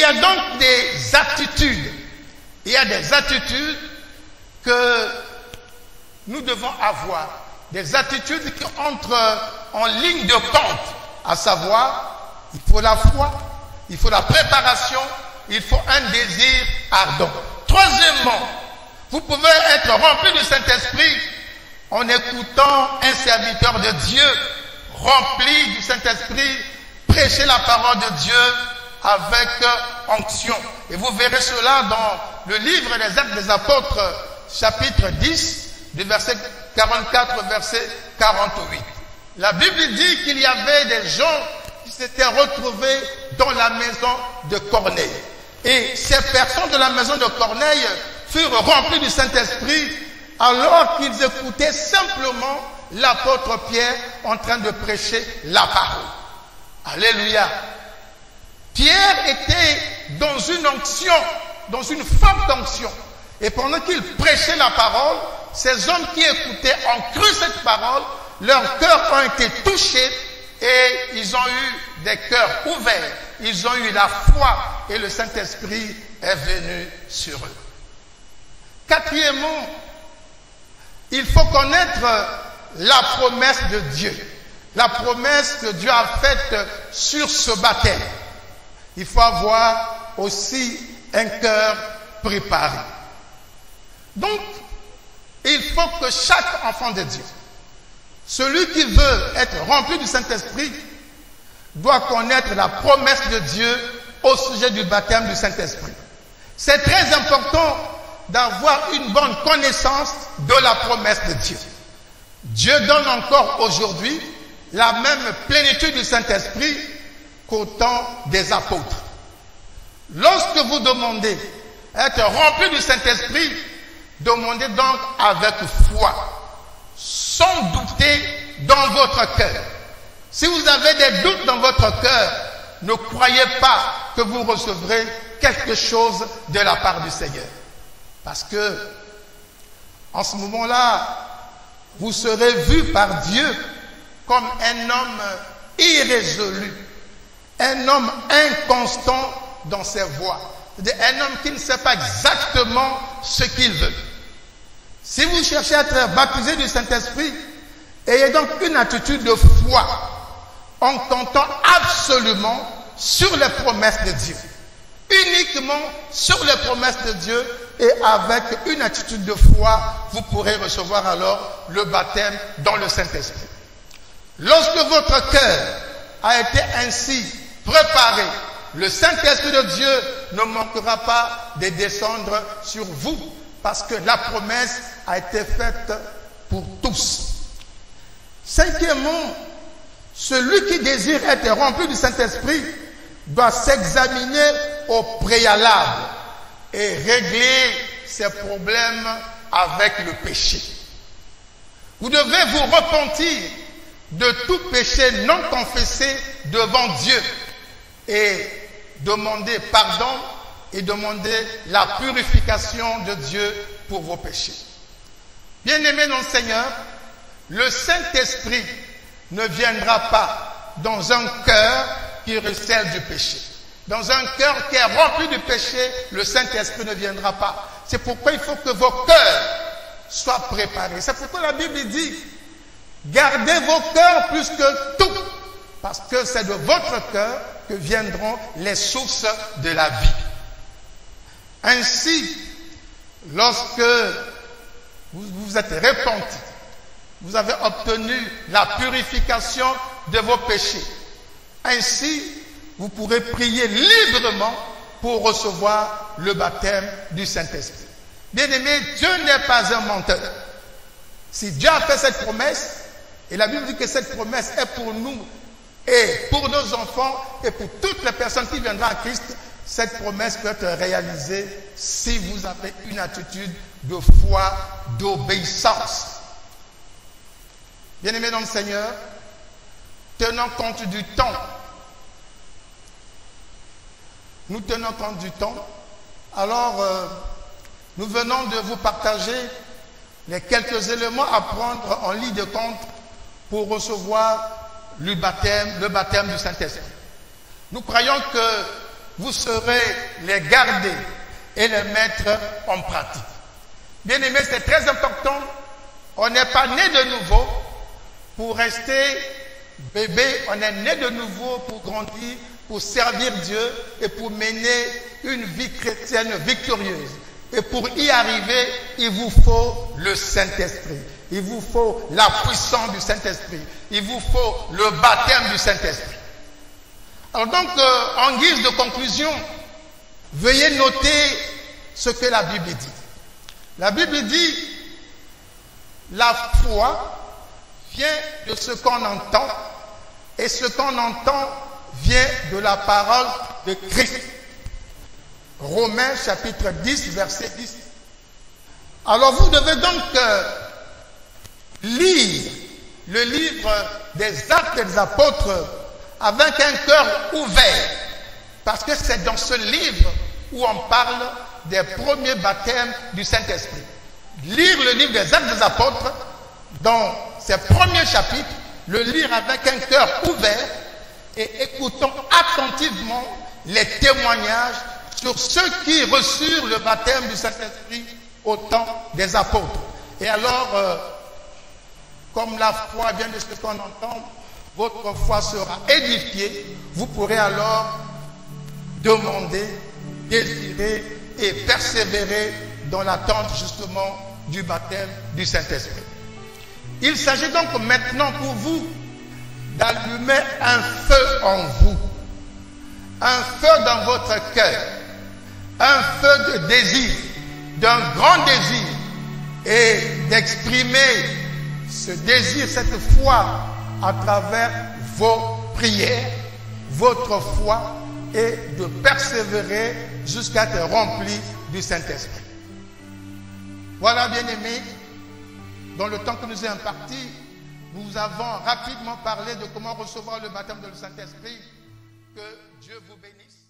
a donc des attitudes. Il y a des attitudes que nous devons avoir. Des attitudes qui entrent en ligne de compte. À savoir, il faut la foi, il faut la préparation, il faut un désir ardent. Troisièmement, vous pouvez être rempli du Saint-Esprit en écoutant un serviteur de Dieu rempli du Saint-Esprit prêcher la parole de Dieu avec onction. Et vous verrez cela dans le livre des Actes des Apôtres, chapitre 10, du verset 44 au verset 48. La Bible dit qu'il y avait des gens qui s'étaient retrouvés dans la maison de Corneille. Et ces personnes de la maison de Corneille furent remplies du Saint-Esprit alors qu'ils écoutaient simplement l'apôtre Pierre en train de prêcher la parole. Alléluia. Pierre était dans une onction, dans une forte onction. Et pendant qu'il prêchait la parole, ces hommes qui écoutaient ont cru cette parole, leurs cœurs ont été touchés et ils ont eu des cœurs ouverts. Ils ont eu la foi et le Saint-Esprit est venu sur eux. Quatrièmement, il faut connaître la promesse de Dieu. La promesse que Dieu a faite sur ce baptême. Il faut avoir aussi un cœur préparé. Donc, il faut que chaque enfant de Dieu, celui qui veut être rempli du Saint-Esprit, doit connaître la promesse de Dieu au sujet du baptême du Saint-Esprit. C'est très important d'avoir une bonne connaissance de la promesse de Dieu. Dieu donne encore aujourd'hui la même plénitude du Saint-Esprit qu'au temps des apôtres. Lorsque vous demandez être rempli du Saint-Esprit, demandez donc avec foi, sans douter dans votre cœur. Si vous avez des doutes dans votre cœur, ne croyez pas que vous recevrez quelque chose de la part du Seigneur. Parce que, en ce moment-là, vous serez vu par Dieu comme un homme irrésolu, un homme inconstant dans ses voies. C'est-à-dire un homme qui ne sait pas exactement ce qu'il veut. Si vous cherchez à être baptisé du Saint-Esprit, ayez donc une attitude de foi en comptant absolument sur les promesses de Dieu. Uniquement sur les promesses de Dieu et avec une attitude de foi, vous pourrez recevoir alors le baptême dans le Saint-Esprit. Lorsque votre cœur a été ainsi préparé, le Saint-Esprit de Dieu ne manquera pas de descendre sur vous parce que la promesse a été faite pour tous. Cinquièmement, celui qui désire être rempli du Saint-Esprit doit s'examiner au préalable et régler ses problèmes avec le péché. Vous devez vous repentir de tout péché non confessé devant Dieu et demander pardon et demander la purification de Dieu pour vos péchés. Bien-aimés dans le Seigneur, le Saint-Esprit ne viendra pas dans un cœur qui recèle du péché. Dans un cœur qui est rempli du péché, le Saint-Esprit ne viendra pas. C'est pourquoi il faut que vos cœurs soient préparés. C'est pourquoi la Bible dit, gardez vos cœurs plus que tout, parce que c'est de votre cœur que viendront les sources de la vie. Ainsi, lorsque vous vous êtes repenti, vous avez obtenu la purification de vos péchés. Ainsi, vous pourrez prier librement pour recevoir le baptême du Saint-Esprit. Bien-aimé, Dieu n'est pas un menteur. Si Dieu a fait cette promesse, et la Bible dit que cette promesse est pour nous et pour nos enfants et pour toutes les personnes qui viendront à Christ, cette promesse peut être réalisée si vous avez une attitude de foi, d'obéissance. Bien-aimés dans le Seigneur, tenons compte du temps. Nous tenons compte du temps. Alors, nous venons de vous partager les quelques éléments à prendre en ligne de compte pour recevoir le baptême du Saint-Esprit. Nous croyons que vous saurez les garder et les mettre en pratique. Bien aimé, c'est très important. On n'est pas né de nouveau pour rester bébé. On est né de nouveau pour grandir, pour servir Dieu et pour mener une vie chrétienne victorieuse. Et pour y arriver, il vous faut le Saint-Esprit. Il vous faut la puissance du Saint-Esprit. Il vous faut le baptême du Saint-Esprit. Alors donc, en guise de conclusion, veuillez noter ce que la Bible dit. La Bible dit, la foi vient de ce qu'on entend, et ce qu'on entend vient de la parole de Christ. Romains chapitre 10, verset 10. Alors vous devez donc lire le livre des Actes des Apôtres avec un cœur ouvert, parce que c'est dans ce livre où on parle des premiers baptêmes du Saint-Esprit. Lire le livre des Actes des Apôtres, dans ses premiers chapitres, le lire avec un cœur ouvert et écoutons attentivement les témoignages sur ceux qui reçurent le baptême du Saint-Esprit au temps des apôtres. Et alors, comme la foi vient de ce qu'on entend, votre foi sera édifiée. Vous pourrez alors demander, désirer et persévérer dans l'attente justement du baptême du Saint-Esprit. Il s'agit donc maintenant pour vous d'allumer un feu en vous, un feu dans votre cœur, un feu de désir, d'un grand désir, et d'exprimer ce désir, cette foi à travers vos prières, votre foi, et de persévérer jusqu'à être rempli du Saint-Esprit. Voilà, bien-aimés, dans le temps que nous est imparti, nous avons rapidement parlé de comment recevoir le baptême de le Saint-Esprit. Que Dieu vous bénisse.